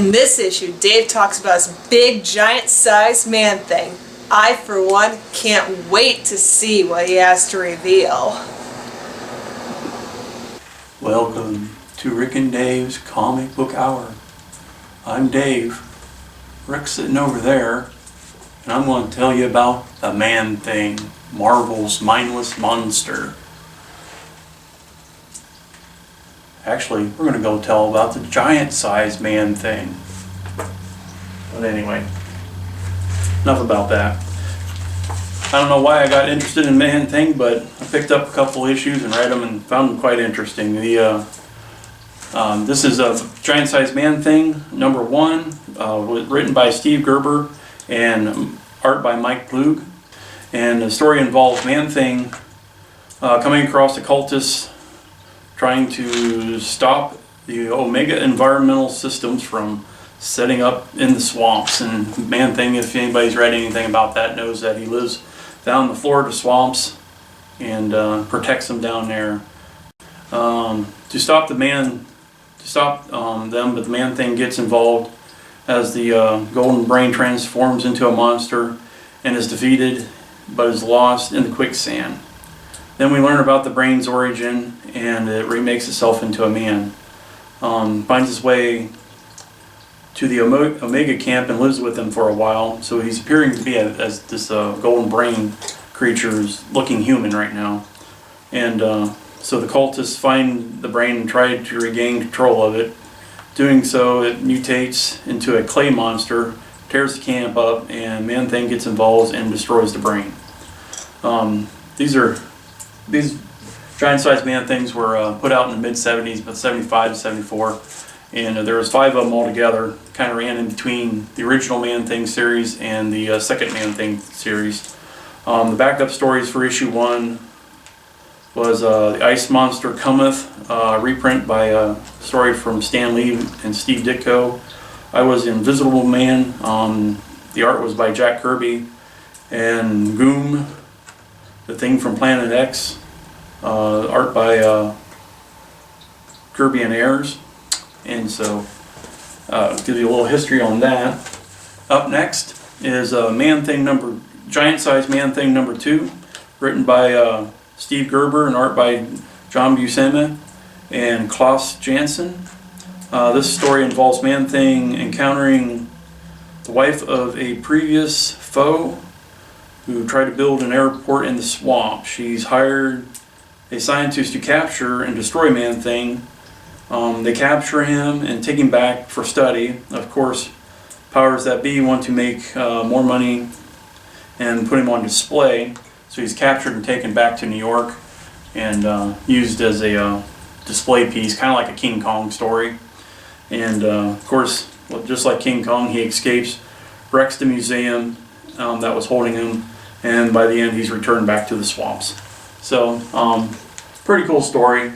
In this issue, Dave talks about his big, giant-sized Man-Thing. I, for one, can't wait to see what he has to reveal. Welcome to Rick and Dave's Comic Book Hour. I'm Dave. Rick's sitting over there, and I'm going to tell you about the Man-Thing, Marvel's mindless monster. Actually, we're going to go tell about the giant-sized Man-Thing. But anyway, enough about that. I don't know why I got interested in Man-Thing, but I picked up a couple issues and read them and found them quite interesting. This is a giant-sized Man-Thing, number 1, written by Steve Gerber and art by Mike Ploog. And the story involves Man-Thing coming across the cultists trying to stop the Omega environmental systems from setting up in the swamps. And Man-Thing, if anybody's read anything about that, knows that he lives down the Florida swamps and protects them down there. To stop them, but the Man-Thing gets involved as the Golden Brain transforms into a monster and is defeated, but is lost in the quicksand. Then we learn about the brain's origin, and it remakes itself into a man. Finds his way to the Omega camp and lives with them for a while. So he's appearing to be as this Golden Brain creature is looking human right now. And so the cultists find the brain and try to regain control of it. Doing so, it mutates into a clay monster, tears the camp up, and Man-Thing gets involved and destroys the brain. These giant-sized Man-Things were put out in the mid-70s, but 75 to 74, and there was 5 of them altogether. Kind of ran in between the original Man-Thing series and the second Man-Thing series. The backup stories for issue 1 was The Ice Monster Cometh, reprint by a story from Stan Lee and Steve Ditko. I Was the Invisible Man. The art was by Jack Kirby. And Goom, The Thing from Planet X, art by Kirby and Ayers. And so, give you a little history on that. Up next is Man-Thing Giant-Sized Man-Thing number 2, written by Steve Gerber and art by John Buscema and Klaus Janson. This story involves Man-Thing encountering the wife of a previous foe who tried to build an airport in the swamp. She's hired a scientist to capture and destroy Man-Thing. They capture him and take him back for study. Of course, powers that be want to make more money and put him on display. So he's captured and taken back to New York and used as a display piece, kind of like a King Kong story. And of course, just like King Kong, he escapes, wrecks the museum that was holding him, and by the end he's returned back to the swamps. So, pretty cool story.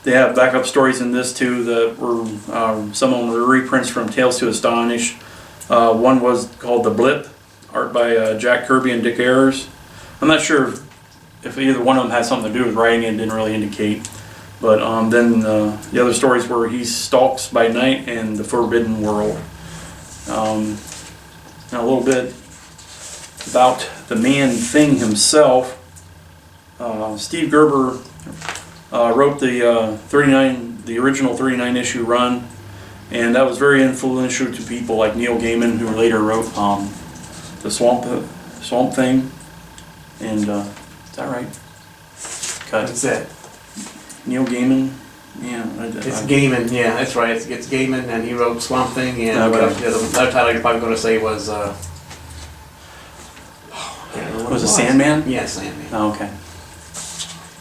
They have backup stories in this too that were, some of them were reprints from Tales to Astonish. One was called The Blip, art by Jack Kirby and Dick Ayers. I'm not sure if either one of them had something to do with writing, it didn't really indicate. But then the other stories were He Stalks by Night and The Forbidden World. Now a little bit about the Man-Thing himself. Steve Gerber wrote the original 39 issue run, and that was very influential to people like Neil Gaiman, who later wrote the Swamp Thing. And is that right? Cut. What's that? Neil Gaiman. Yeah, It's Gaiman. Yeah, that's right. It's Gaiman, and he wrote Swamp Thing. And Okay. the other title you're probably going to say was. Was it Sandman? Yeah, Sandman. Oh, okay.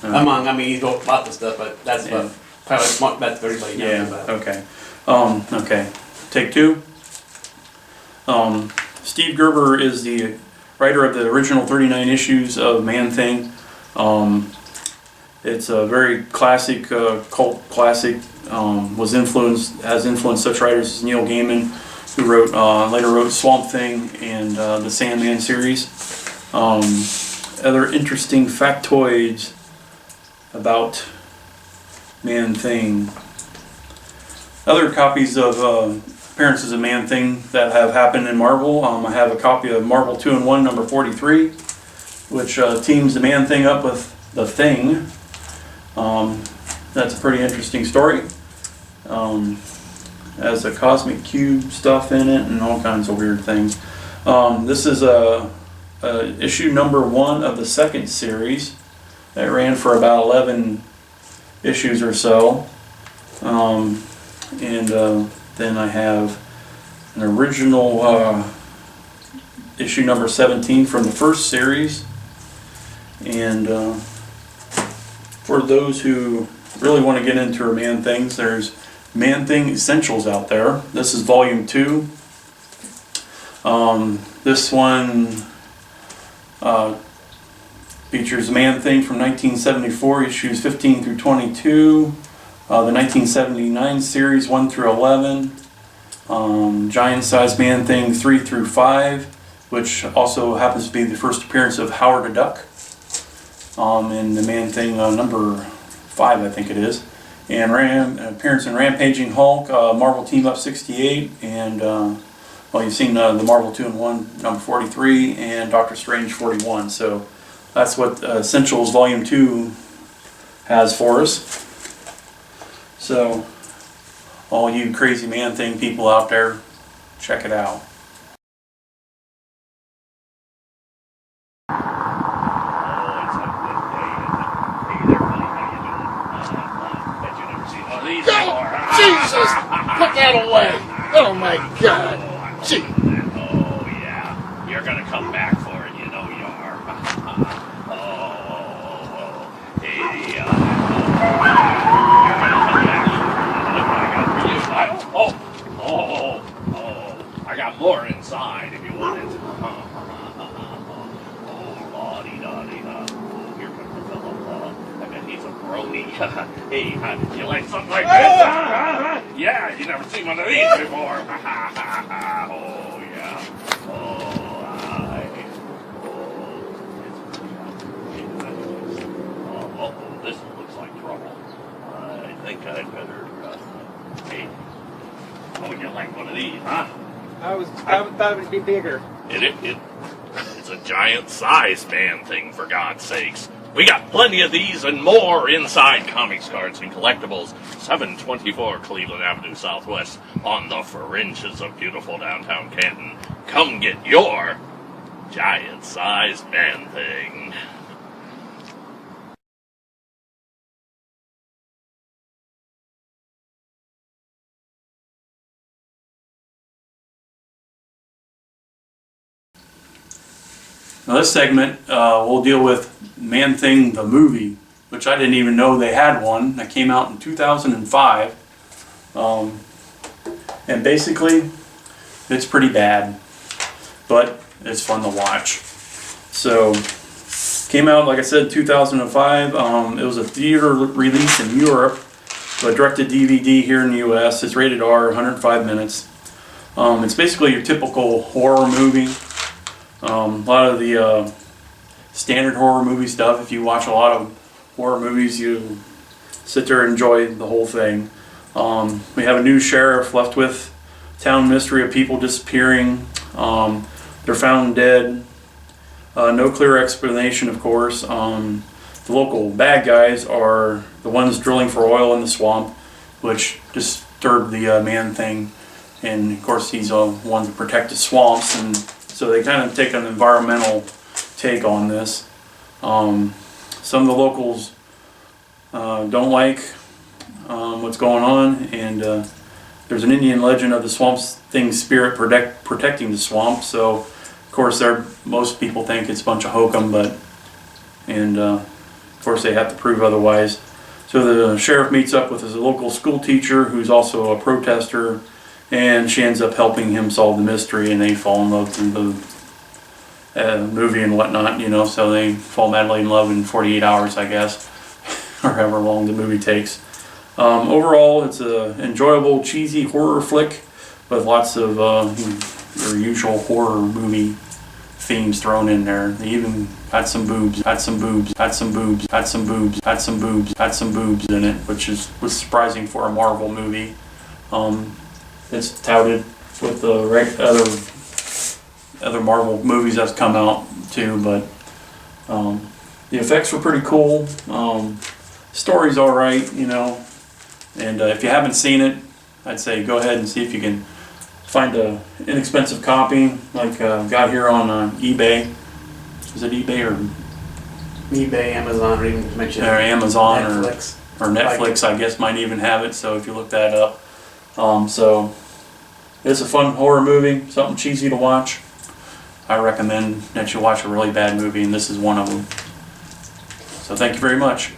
He wrote lots of stuff, but that's probably that's everybody knows Yeah. about. Okay. Okay. Take 2. Steve Gerber is the writer of the original 39 issues of Man-Thing. It's a very classic, cult classic. Has influenced such writers as Neil Gaiman, who later wrote Swamp Thing and the Sandman series. Other interesting factoids about Man-Thing. Other copies of Appearances of Man-Thing that have happened in Marvel. I have a copy of Marvel 2-in-1 number 43, which teams the Man-Thing up with the Thing. That's a pretty interesting story. Has a cosmic cube stuff in it and all kinds of weird things. This is issue number 1 of the second series. That ran for about 11 issues or so. Then I have an original issue number 17 from the first series. And for those who really want to get into her Man-Things, there's Man-Thing Essentials out there. This is volume 2. This one features Man-Thing from 1974, issues 15 through 22. The 1979 series 1 through 11. Giant-sized Man-Thing 3 through 5, which also happens to be the first appearance of Howard the Duck. In the Man-Thing number 5, I think it is. And appearance in Rampaging Hulk, Marvel Team Up 68, and well, you've seen the Marvel 2-in-1 number 43 and Doctor Strange 41. So that's what Essentials Volume 2 has for us. So all you crazy Man-Thing people out there, check it out. Jesus! Put that away! Oh my God! Gee! Oh yeah, you're gonna come back for it, you know you are. Hey, you're gonna come back. Look what I got for you. I got more inside if you want it. La-dee-da-dee-da. Here comes the fellow. I bet he's a brony. Hey, you like something like this? Yeah, you never seen one of these before. Oh, yeah. This one looks like trouble. I think I'd better, hey, would you like one of these, huh? I thought it would be bigger. It's a giant-sized Man-Thing, for God's sakes. We got plenty of these and more inside Comics, Cards, and Collectibles, 724 Cleveland Avenue Southwest, on the fringes of beautiful downtown Canton. Come get your giant-sized Man-Thing. Now this segment, we'll deal with Man-Thing the movie, which I didn't even know they had one. That came out in 2005. And basically, it's pretty bad, but it's fun to watch. So, came out, like I said, 2005. It was a theater release in Europe, but directed DVD here in the US. It's rated R, 105 minutes. It's basically your typical horror movie. A lot of the standard horror movie stuff. If you watch a lot of horror movies, you sit there and enjoy the whole thing. We have a new sheriff left with town mystery of people disappearing. They're found dead. No clear explanation, of course. The local bad guys are the ones drilling for oil in the swamp, which disturbed the Man-Thing. And of course, he's one to protect the swamps, and so they kind of take an environmental take on this. Some of the locals don't like what's going on, and there's an Indian legend of the Swamp Thing's spirit protecting the swamp. So, of course, most people think it's a bunch of hokum, and of course they have to prove otherwise. So the sheriff meets up with his local school teacher, who's also a protester, and she ends up helping him solve the mystery, and they fall in love through the movie and whatnot, you know, so they fall madly in love in 48 hours, I guess, or however long the movie takes. Overall, it's an enjoyable, cheesy horror flick with lots of your usual horror movie themes thrown in there. They even had some boobs, had some boobs, had some boobs, had some boobs, had some boobs, had some boobs in it, which was surprising for a Marvel movie. It's touted with the other Marvel movies that's come out too, but the effects were pretty cool. Story's all right, you know. And if you haven't seen it, I'd say go ahead and see if you can find a inexpensive copy, like got here on eBay. Is it eBay or eBay, Amazon, or even mention Amazon Netflix. or Netflix? I guess might even have it. So if you look that up, so it's a fun horror movie, something cheesy to watch. I recommend that you watch a really bad movie, and this is one of them. So thank you very much.